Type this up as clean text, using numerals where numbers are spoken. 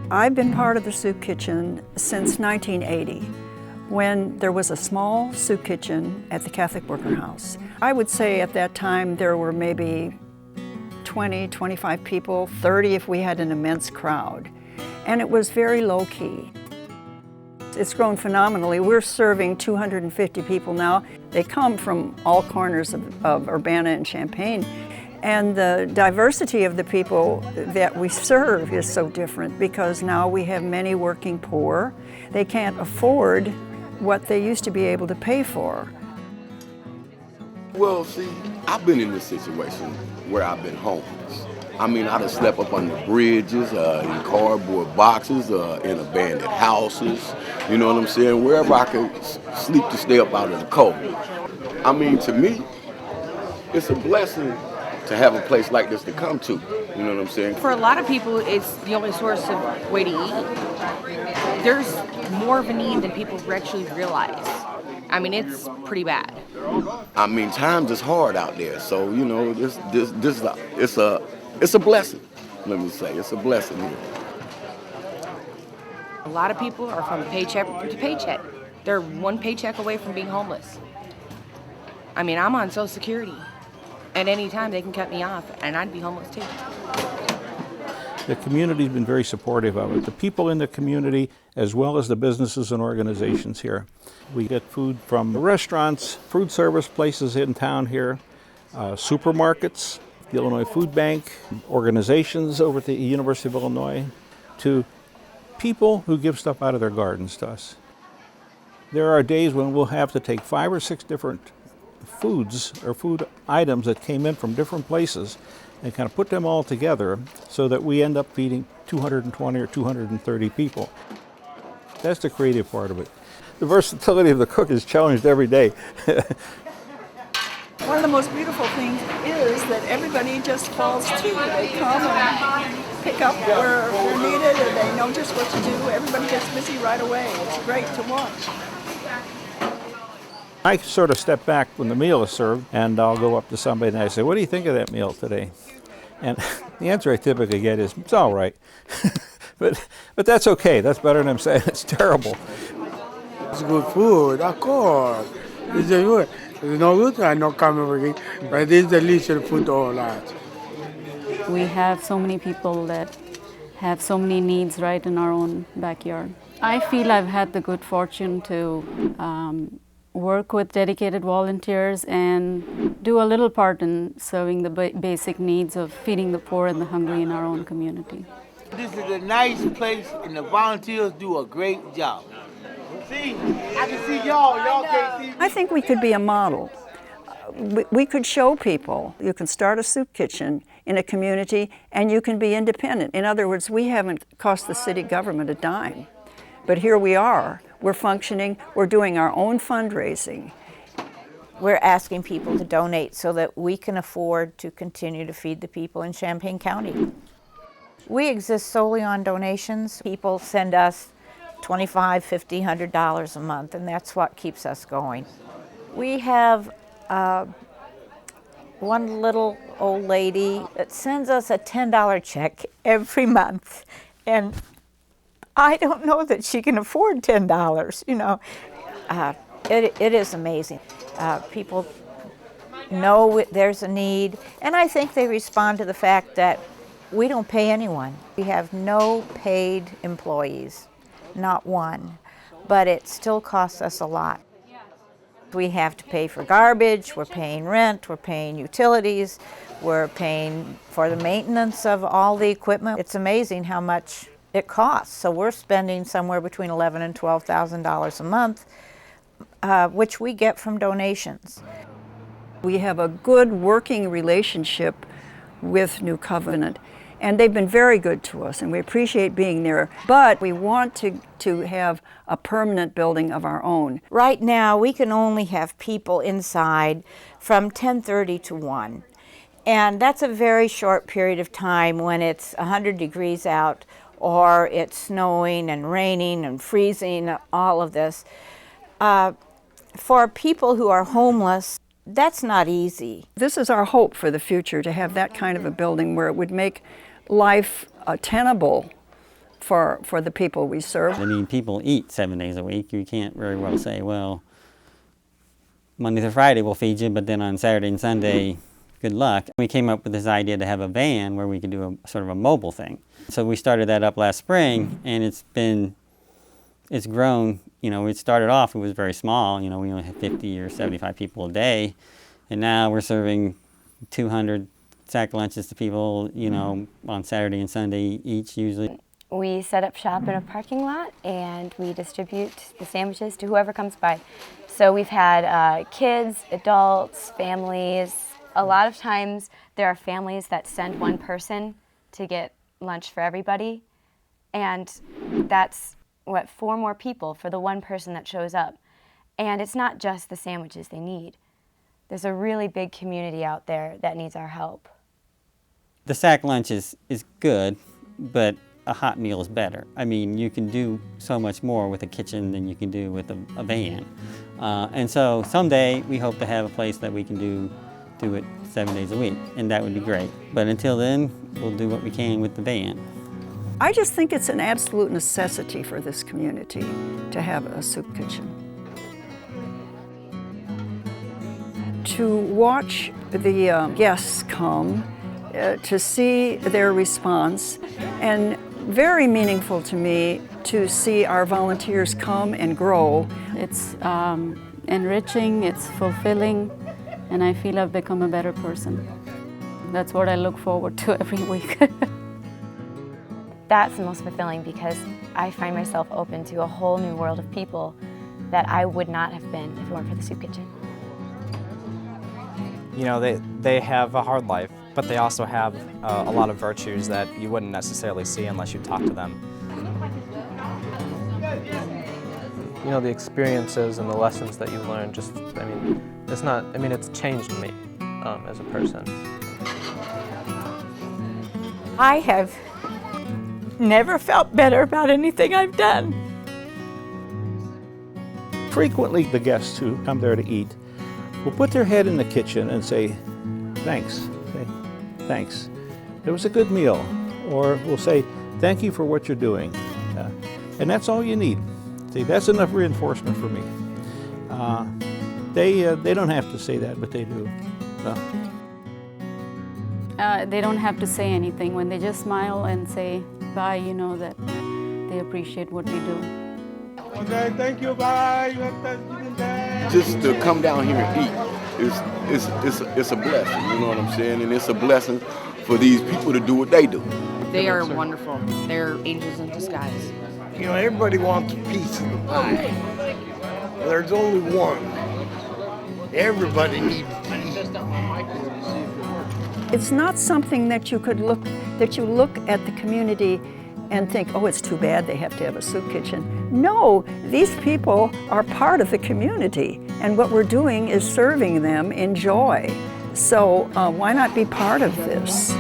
I've been part of the soup kitchen since 1980, when there was a small soup kitchen at the Catholic Worker House. I would say at that time there were maybe 20, 25 people, 30 if we had an immense crowd. And it was very low-key. It's grown phenomenally. We're serving 250 people now. They come from all corners of Urbana and Champaign. And the diversity of the people that we serve is so different because now we have many working poor. They can't afford what they used to be able to pay for. Well, see, I've been in this situation where I've been homeless. I mean, I'd have slept up under bridges, in cardboard boxes, in abandoned houses, you know what I'm saying? Wherever I could sleep to stay up out of the cold. I mean, to me, it's a blessing to have a place like this to come to, you know what I'm saying? For a lot of people, it's the only source of way to eat. There's more of a need than people actually realize. I mean, it's pretty bad. I mean, times is hard out there, so you know, it's a blessing. Let me say, it's a blessing here. A lot of people are from paycheck to paycheck. They're one paycheck away from being homeless. I mean, I'm on Social Security. At any time, they can cut me off, and I'd be homeless too. The community's been very supportive of it. The people in the community, as well as the businesses and organizations here. We get food from the restaurants, food service places in town here, supermarkets, the Illinois Food Bank, organizations over at the University of Illinois, to people who give stuff out of their gardens to us. There are days when we'll have to take 5 or 6 different foods or food items that came in from different places and kind of put them all together so that we end up feeding 220 or 230 people. That's the creative part of it. The versatility of the cook is challenged every day. One of the most beautiful things is that everybody just falls to. They come and pick up where they're needed and they know just what to do. Everybody gets busy right away. It's great to watch. I sort of step back when the meal is served, and I'll go up to somebody and I say, "What do you think of that meal today?" And the answer I typically get is, "It's all right." but that's okay. That's better than I'm saying it's terrible. It's good food, of course. It's good. It's no good, I don't come over here, but it's delicious food all that. We have so many people that have so many needs right in our own backyard. I feel I've had the good fortune to work with dedicated volunteers and do a little part in serving the basic needs of feeding the poor and the hungry in our own community. This is a nice place and the volunteers do a great job. See, I can see y'all can't see me. I think we could be a model. We could show people you can start a soup kitchen in a community and you can be independent. In other words, we haven't cost the city government a dime, but here we are. We're functioning, we're doing our own fundraising. We're asking people to donate so that we can afford to continue to feed the people in Champaign County. We exist solely on donations. People send us $25, $50, $100 a month, and that's what keeps us going. We have one little old lady that sends us a $10 check every month, and I don't know that she can afford $10, you know. It is amazing. People know there's a need, and I think they respond to the fact that we don't pay anyone. We have no paid employees, not one, but it still costs us a lot. We have to pay for garbage, we're paying rent, we're paying utilities, we're paying for the maintenance of all the equipment. It's amazing how much it costs. So we're spending somewhere between $11,000 and $12,000 a month, which we get from donations. We have a good working relationship with New Covenant, and they've been very good to us, and we appreciate being there. But we want to have a permanent building of our own. Right now, we can only have people inside from 10:30 to 1. And that's a very short period of time when it's 100 degrees out, or it's snowing and raining and freezing, all of this. For people who are homeless, that's not easy. This is our hope for the future, to have that kind of a building where it would make life tenable for the people we serve. I mean, people eat 7 days a week. You can't very well say, well, Monday through Friday we'll feed you, but then on Saturday and Sunday, good luck. We came up with this idea to have a van where we could do a sort of a mobile thing. So we started that up last spring, and it's grown. You know, it started off, it was very small. You know, we only had 50 or 75 people a day, and now we're serving 200 sack lunches to people, you know, on Saturday and Sunday each usually. We set up shop in a parking lot and we distribute the sandwiches to whoever comes by. So we've had kids, adults, families. A lot of times there are families that send one person to get lunch for everybody, and that's, 4 more people for the one person that shows up. And it's not just the sandwiches they need. There's a really big community out there that needs our help. The sack lunch is good, but a hot meal is better. I mean, you can do so much more with a kitchen than you can do with a van. And so someday we hope to have a place that we can do it 7 days a week, and that would be great. But until then, we'll do what we can with the van. I just think it's an absolute necessity for this community to have a soup kitchen. To watch the guests come, to see their response, and very meaningful to me to see our volunteers come and grow. It's enriching, it's fulfilling, and I feel I've become a better person. That's what I look forward to every week. That's the most fulfilling because I find myself open to a whole new world of people that I would not have been if it weren't for the soup kitchen. You know, they have a hard life, but they also have a lot of virtues that you wouldn't necessarily see unless you talk to them. You know, the experiences and the lessons that you learn, it's changed me as a person. I have never felt better about anything I've done. Frequently, the guests who come there to eat will put their head in the kitchen and say, thanks. Thanks. It was a good meal. Or we'll say, thank you for what you're doing. And that's all you need. See, that's enough reinforcement for me. They don't have to say that, but they do. They don't have to say anything. When they just smile and say bye, you know that they appreciate what we do. Okay, thank you, bye. Just to come down here and eat, it's a blessing, you know what I'm saying? And it's a blessing for these people to do what they do. They are wonderful. They're angels in disguise. You know, everybody wants a piece of the pie. There's only one. Everybody needs to eat. It's not something that you look at the community and think, oh, it's too bad they have to have a soup kitchen. No, these people are part of the community, and what we're doing is serving them in joy. So why not be part of this?